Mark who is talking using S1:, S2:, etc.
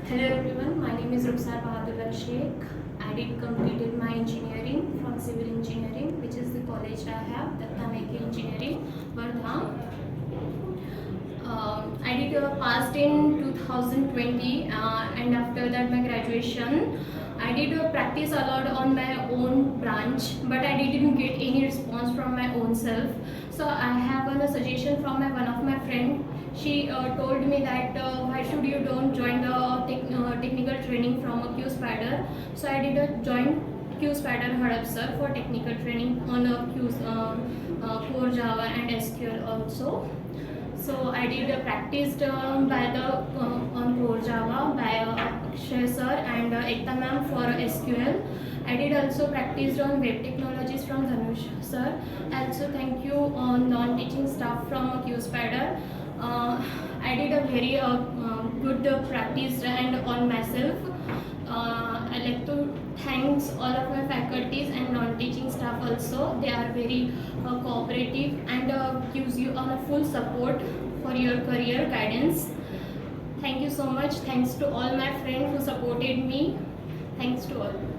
S1: Hello everyone, my name is Rukhsar Sheikh. I did completed my engineering from civil engineering, which is the college I have, Datta Engineering, Wardha. I did passed in 2020 and after that my graduation. I did practice a lot on my own branch, but I didn't get any response from my own self. So I have a suggestion from one of my friend. She told me that why should you don't join the technical training from a Qspider. So I did join Qspider Hadapsar for technical training on core Java and SQL also. So I did practiced by the on core Java by Akshay sir and Ekta ma'am for SQL. I did also practiced on web technologies from Dhanush sir. Also thank you on non-teaching staff from Qspider. I did a very good practice and on myself. I like to thanks all of my faculties and non-teaching staff also. They are very cooperative and gives you a full support for your career guidance. Thank you so much. Thanks to all my friends who supported me. Thanks to all.